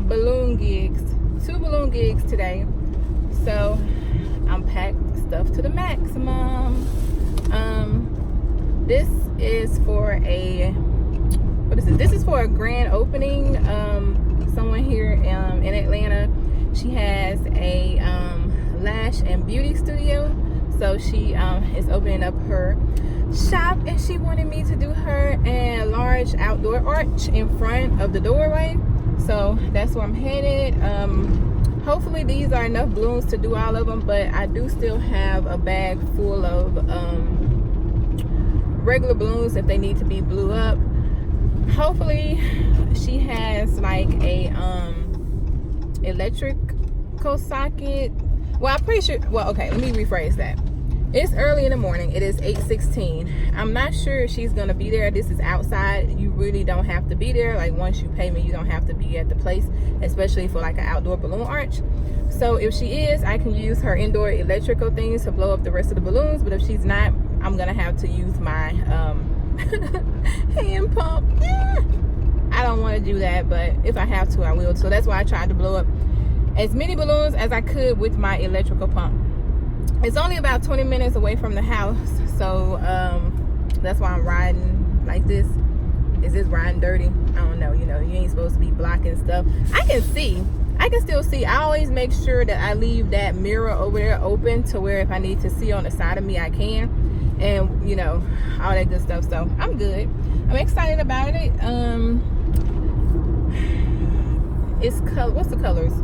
balloon gigs, 2 balloon gigs today. So I'm packed stuff to the maximum. This is for a, what is it? This is for a grand opening. Someone here in Atlanta, she has a lash and beauty studio. So she is opening up her shop, and she wanted me to do her a large outdoor arch in front of the doorway. So that's where I'm headed. Hopefully these are enough balloons to do all of them, but I do still have a bag full of regular balloons if they need to be blew up. Hopefully she has like a electrical socket. Well, I'm pretty sure, well, okay, let me rephrase that. It's early in the morning. It is 8:16. I'm not sure if she's gonna be there. This is outside. You really don't have to be there. Like, once you pay me, you don't have to be at the place, especially for like an outdoor balloon arch. So if she is, I can use her indoor electrical things to blow up the rest of the balloons. But if she's not, I'm gonna have to use my hand pump. I don't want to do that, but if I have to, I will. So that's why I tried to blow up as many balloons as I could with my electrical pump. It's only about 20 minutes away from the house, so that's why I'm riding like this. Is this riding dirty? I don't know. You know, you ain't supposed to be blocking stuff. I can still see. I always make sure that I leave that mirror over there open to where if I need to see on the side of me, I can, and you know, all that good stuff. So I'm good. I'm excited about it. It's what's the colors?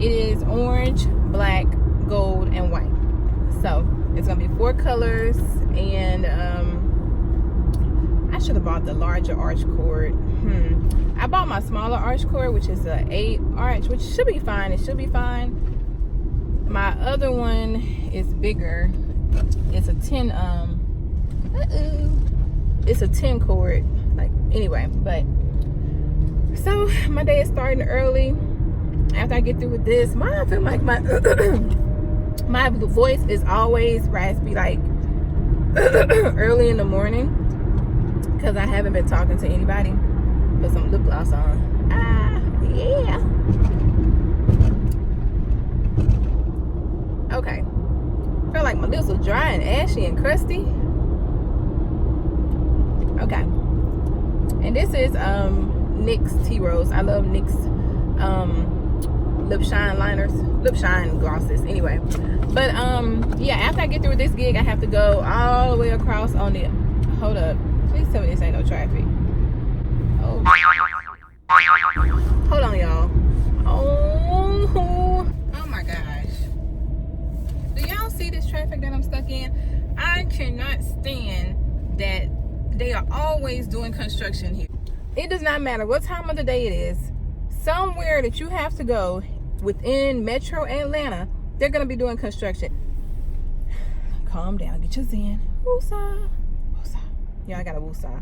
It is orange, black, gold, and white. So it's gonna be 4 colors, and I should have bought the larger arch cord. I bought my smaller arch cord, which is a 8 arch, which should be fine. It should be fine. My other one is bigger. It's a 10 it's a 10 cord. Like, anyway, but so my day is starting early. After I get through with this, I feel like my my voice is always raspy, like early in the morning, because I haven't been talking to anybody. Put some lip gloss on. Yeah. Okay. Feel like my lips are dry and ashy and crusty. Okay. And this is NYX Tea Rose. I love NYX lip shine glosses. Anyway, but yeah, after I get through with this gig, I have to go all the way across on the, hold up, please tell me this ain't no traffic. Oh, hold on, y'all. Oh my gosh, do y'all see this traffic that I'm stuck in? I cannot stand that they are always doing construction here. It does not matter what time of the day it is. Somewhere that you have to go within Metro Atlanta, they're gonna be doing construction. Calm down, get your zen. Woosah, woosah. Yeah, I got a woosah,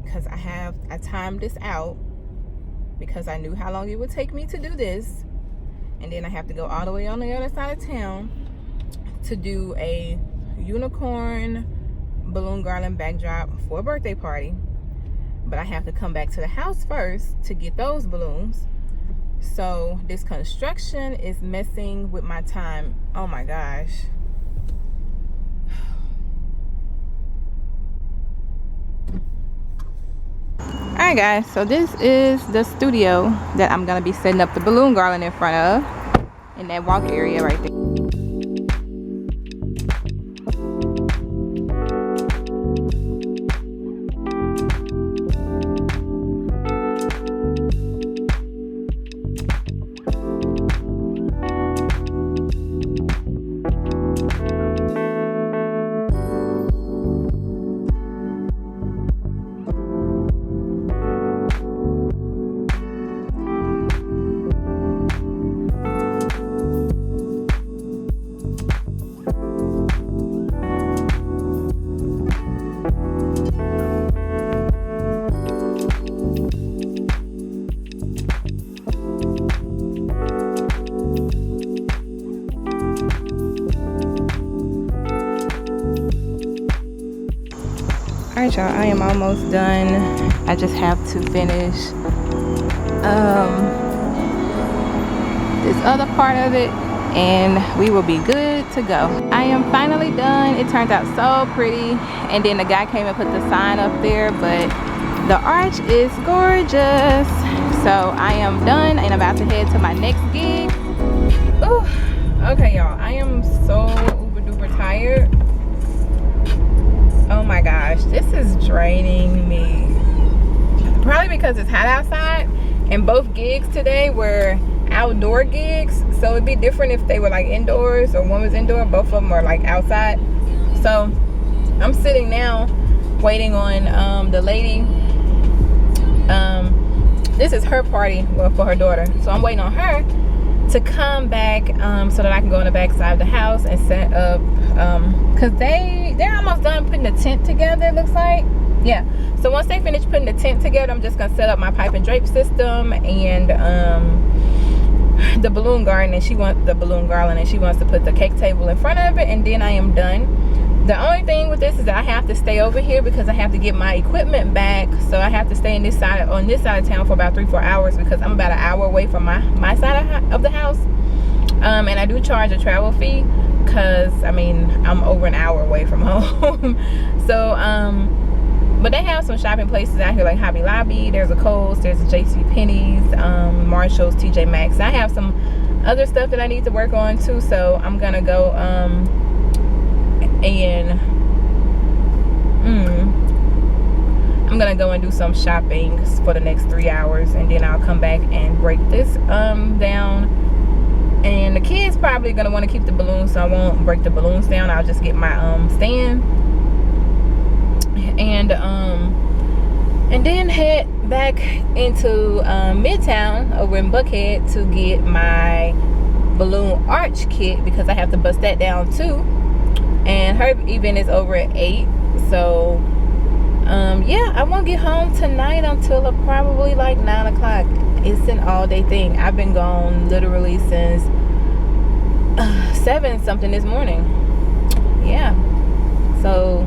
because I timed this out because I knew how long it would take me to do this, and then I have to go all the way on the other side of town to do a unicorn balloon garland backdrop for a birthday party. But I have to come back to the house first to get those balloons. So this construction is messing with my time. Oh my gosh. Alright guys, so this is the studio that I'm gonna be setting up the balloon garland in front of, in that walk area right there. Alright y'all, I am almost done. I just have to finish this other part of it, and we will be good to go. I am finally done. It turned out so pretty, and then the guy came and put the sign up there, but the arch is gorgeous. So I am done and about to head to my next gig. Ooh, okay y'all, I am so uber duper tired. Oh my gosh, this is draining me. Probably because it's hot outside, and both gigs today were outdoor gigs, so it'd be different if they were like indoors or one was indoor. Both of them are like outside. So I'm sitting now waiting on the lady. This is her party, well, for her daughter, so I'm waiting on her to come back so that I can go in the back side of the house and set up, because they're almost done putting the tent together, it looks like. Yeah, so once they finish putting the tent together, I'm just gonna set up my pipe and drape system and the balloon garden, and she wants the balloon garland, and she wants to put the cake table in front of it, and then I am done. The only thing with this is that I have to stay over here because I have to get my equipment back. So I have to stay on this side of town for about 3-4 hours because I'm about an hour away from my side of the house. And I do charge a travel fee because, I mean, I'm over an hour away from home. So, but they have some shopping places out here like Hobby Lobby. There's a Kohl's, there's a JCPenney's, Marshall's, TJ Maxx. I have some other stuff that I need to work on too. So I'm gonna go I'm gonna go and do some shopping for the next 3 hours, and then I'll come back and break this down. And the kids probably gonna want to keep the balloons, so I won't break the balloons down. I'll just get my stand and then head back into Midtown over in Buckhead to get my balloon arch kit because I have to bust that down too. And her event is over at 8, so yeah, I won't get home tonight until probably like 9 o'clock. It's an all-day thing. I've been gone literally since 7 something this morning. Yeah, so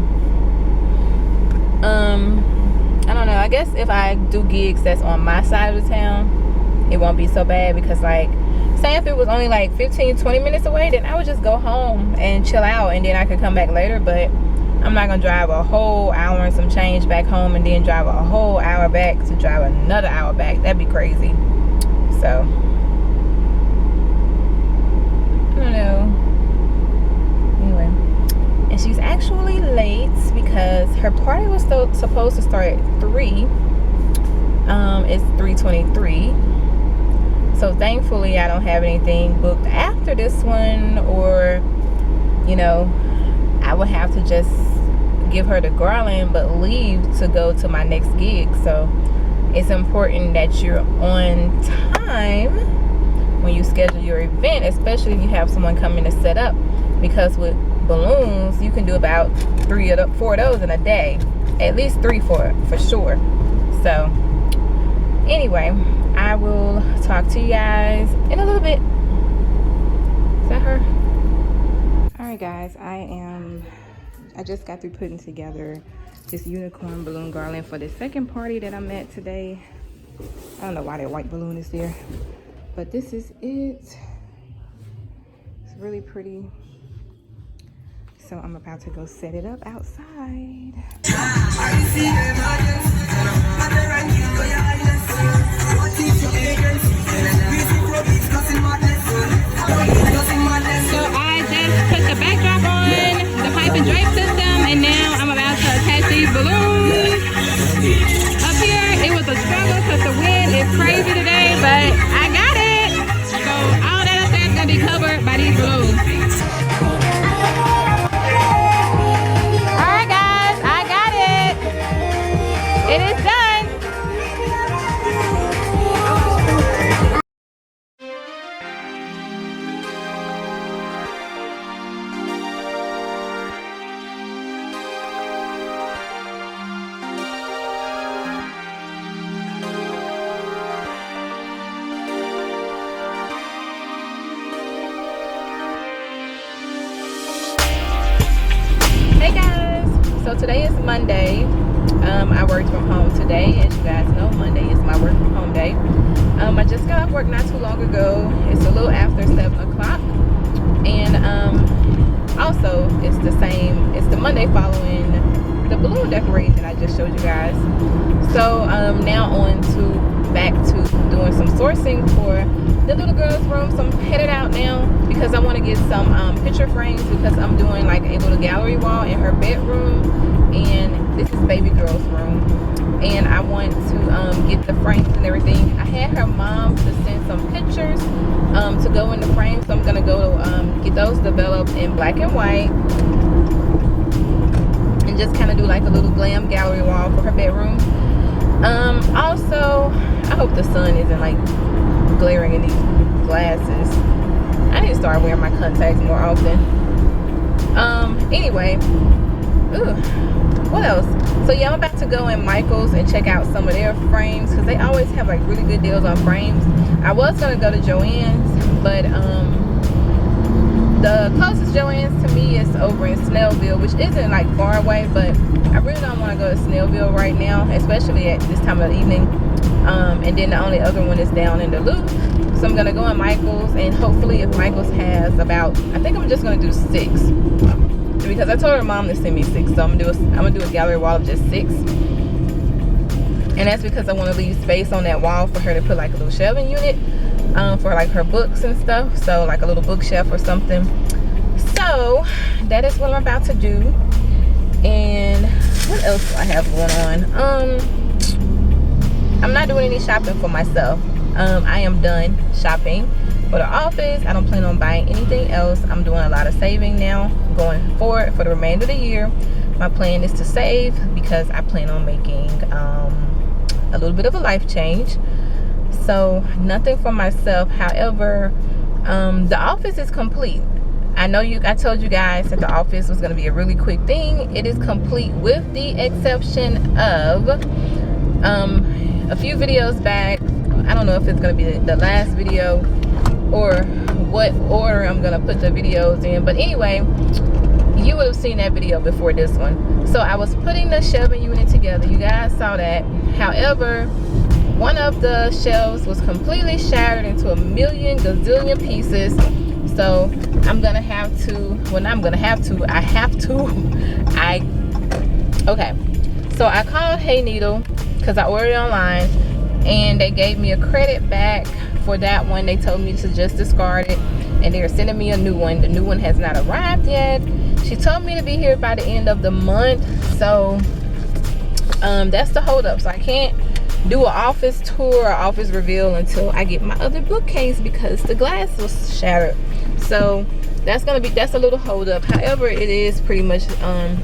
I don't know, I guess if I do gigs that's on my side of the town, it won't be so bad, because like, say if it was only like 15-20 minutes away, then I would just go home and chill out, and then I could come back later. But I'm not gonna drive a whole hour and some change back home and then drive a whole hour back to drive another hour back. That'd be crazy. So I don't know. Anyway, and she's actually late because her party was supposed to start at 3. It's 3:23. So thankfully I don't have anything booked after this one, or you know, I would have to just give her the garland but leave to go to my next gig. So it's important that you're on time when you schedule your event, especially if you have someone coming to set up, because with balloons you can do about 4 of those in a day, at least 3 for sure. So anyway, I will talk to you guys in a little bit. Is that her? Alright guys, I just got through putting together this unicorn balloon garland for the second party that I'm at today. I don't know why that white balloon is there, but this is it. It's really pretty. So I'm about to go set it up outside. So I just put the backdrop on, the pipe and drape system, and now I'm about to attach these balloons. Up here, it was a struggle because the wind is crazy today, but I got it. So all that up there is going to be covered by these balloons. Alright guys, I got it. It is done. Hey guys, so today is Monday. I worked from home today. As you guys know, Monday is my work from home day. I just got off work not too long ago. It's a little after 7 o'clock, and also it's the Monday following the balloon decorating that I just showed you guys. So now on to back to doing some sourcing for the little girl's room. So I'm headed out now because I want to get some picture frames, because I'm doing like a little gallery wall in her bedroom, and this is baby girl's room, and I want to get the frames and everything. I had her mom to send some pictures to go in the frame, so I'm gonna go get those developed in black and white, and just kind of do like a little glam gallery wall for her bedroom. Also, I hope the sun isn't like glaring in these glasses. I need to start wearing my contacts more often. Anyway, what else? So yeah, I'm about to go in Michael's and check out some of their frames, because they always have like really good deals on frames. I was gonna go to Joann's, but the closest Joann's to me is over in Snellville, which isn't like far away, but I really don't want to go to Snellville right now, especially at this time of the evening. And then the only other one is down in the Loop. So I'm gonna go in Michael's, and hopefully if Michael's has about, I think I'm just gonna do 6, because I told her mom to send me 6. So I'm gonna do a gallery wall of just 6, and that's because I want to leave space on that wall for her to put like a little shelving unit for like her books and stuff, so like a little bookshelf or something. So that is what I'm about to do. And what else do I have going on? I'm not doing any shopping for myself. I am done shopping for the office. I don't plan on buying anything else. I'm doing a lot of saving now going forward for the remainder of the year. My plan is to save because I plan on making a little bit of a life change. So nothing for myself. However, the office is complete. I told you guys that the office was going to be a really quick thing. It is complete, with the exception of a few videos back. I don't know if it's going to be the last video or what order I'm going to put the videos in, but anyway, you would have seen that video before this one. So I was putting the shelving unit together. You guys saw that. However, one of the shelves was completely shattered into a million gazillion pieces. So I'm gonna have to, okay. So I called Hey Needle because I ordered it online, and they gave me a credit back for that one. They told me to just discard it, and they're sending me a new one. The new one has not arrived yet. She told me to be here by the end of the month. So that's the hold up. So I can't do an office tour or office reveal until I get my other bookcase, because the glass was shattered. So that's a little hold up. However, it is pretty much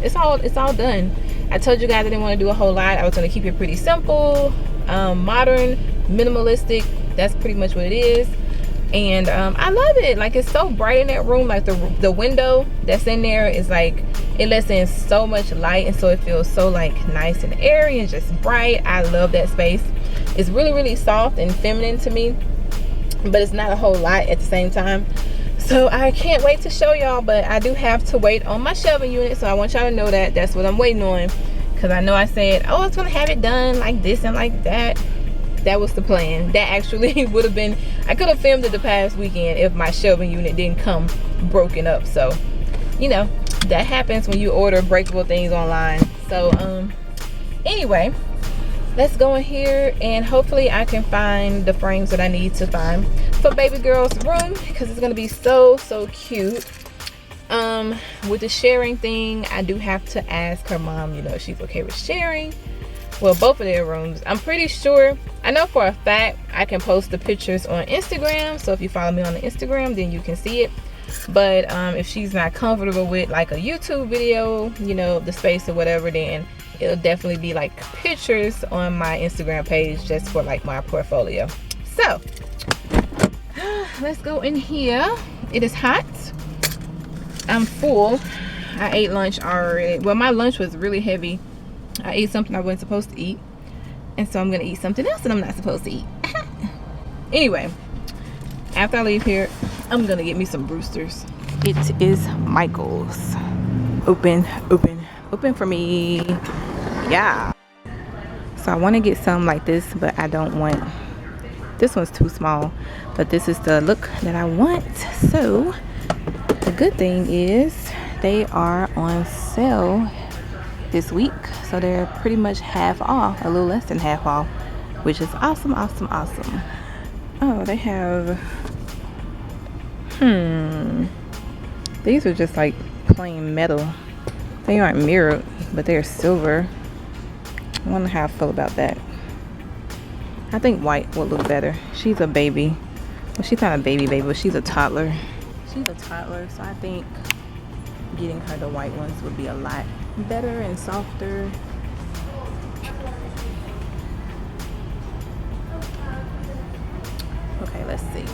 it's all done. I told you guys I didn't want to do a whole lot. I was going to keep it pretty simple, modern, minimalistic. That's pretty much what it is. And I love it. Like, it's so bright in that room. Like the window that's in there is like, it lets in so much light, and so it feels so like nice and airy and just bright. I love that space. It's really, really soft and feminine to me, but it's not a whole lot at the same time. So I can't wait to show y'all, but I do have to wait on my shelving unit. So I want y'all to know that that's what I'm waiting on, because I know I said, oh, I was gonna have it done like this and like that. That was the plan. That actually would have been, I could have filmed it the past weekend if my shelving unit didn't come broken up. So, you know, that happens when you order breakable things online. So anyway, let's go in here, and hopefully I can find the frames that I need to find for baby girl's room, because it's gonna be so cute. With the sharing thing, I do have to ask her mom, if she's okay with sharing. Well, both of their rooms. I'm pretty sure, I know for a fact I can post the pictures on Instagram. So if you follow me on the Instagram, then you can see it. But if she's not comfortable with like a YouTube video, the space or whatever, then it'll definitely be like pictures on my Instagram page just for like my portfolio. So let's go in here. It is hot. I'm full. I ate lunch already. Well, my lunch was really heavy. I ate something I wasn't supposed to eat, and so I'm gonna eat something else that I'm not supposed to eat. Anyway, after I leave here, I'm gonna get me some Brewsters. It is Michael's. Open for me. Yeah. So I want to get some like this, but I don't want This one's too small, but this is the look that I want. So the good thing is they are on sale this week, so they're pretty much half off, a little less than half off, which is awesome, awesome, awesome. Oh, they have these are just like plain metal. They aren't mirrored, but they're silver. I wonder how I feel about that. I think white would look better. She's a baby. Well, she's not a baby, but she's a toddler. She's a toddler, so I think getting her the white ones would be a lot better and softer. Okay, let's see.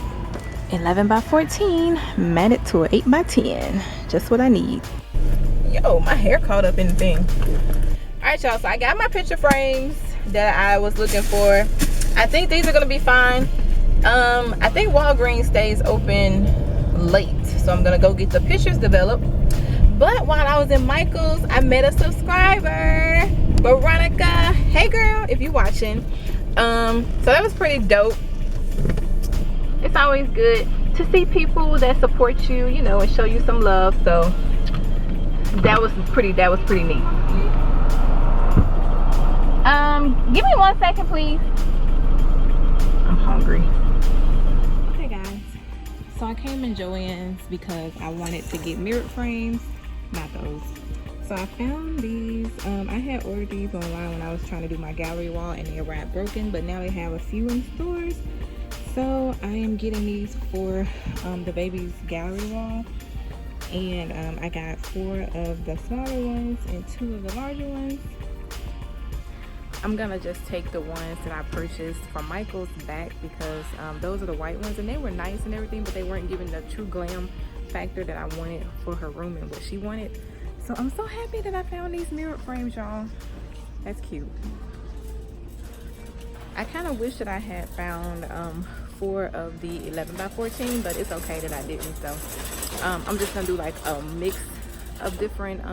11 by 14, matted to an 8 by 10. Just what I need. Yo, my hair caught up in the thing. Alright, y'all, so I got my picture frames that I was looking for. I think these are gonna be fine. I think Walgreens stays open late, so I'm gonna go get the pictures developed. But while I was in Michael's, I met a subscriber, Veronica. Hey girl, if you're watching. So that was pretty dope. It's always good to see people that support you, you know, and show you some love. So that was pretty neat. Give me 1 second, please. I'm hungry. Okay guys, so I came in Joann's because I wanted to get mirrored frames, not those. So I found these. I had ordered these online when I was trying to do my gallery wall and they arrived broken, but now they have a few in stores. So I am getting these for the baby's gallery wall, and I got 4 of the smaller ones and 2 of the larger ones. I'm gonna just take the ones that I purchased from Michael's back because those are the white ones and they were nice and everything, but they weren't giving the true glam factor that I wanted for her room and what she wanted. So I'm so happy that I found these mirrored frames, y'all. That's cute. I kind of wish that I had found 4 of the 11 by 14, but it's okay that I didn't. So I'm just gonna do like a mix of different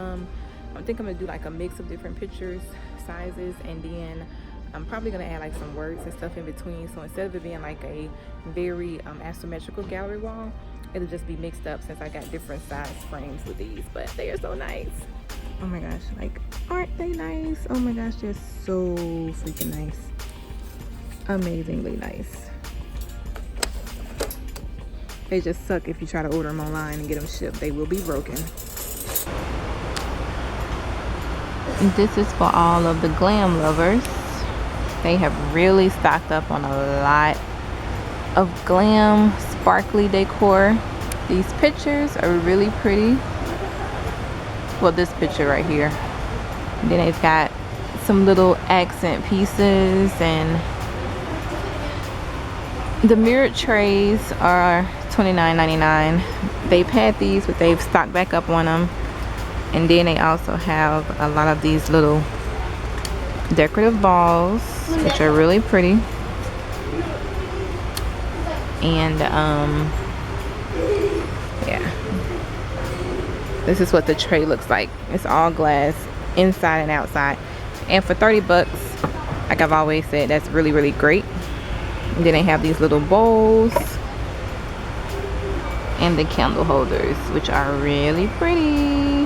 I think I'm gonna do like a mix of different pictures, sizes, and then I'm probably gonna add like some words and stuff in between. So instead of it being like a very asymmetrical gallery wall, it'll just be mixed up since I got different size frames with these. But they are so nice. Oh my gosh, like, aren't they nice? Oh my gosh, they're so freaking nice. Amazingly nice. They just suck if you try to order them online and get them shipped. They will be broken. This is for all of the glam lovers. They have really stocked up on a lot of glam sparkly decor. These pictures are really pretty. Well, this picture right here. And then it's got some little accent pieces, and the mirrored trays are $29.99. They've had these, but they've stocked back up on them. And then they also have a lot of these little decorative balls, which are really pretty. And yeah, this is what the tray looks like. It's all glass inside and outside, and for 30 bucks, like I've always said, that's really, really great. And then they have these little bowls and the candle holders, which are really pretty.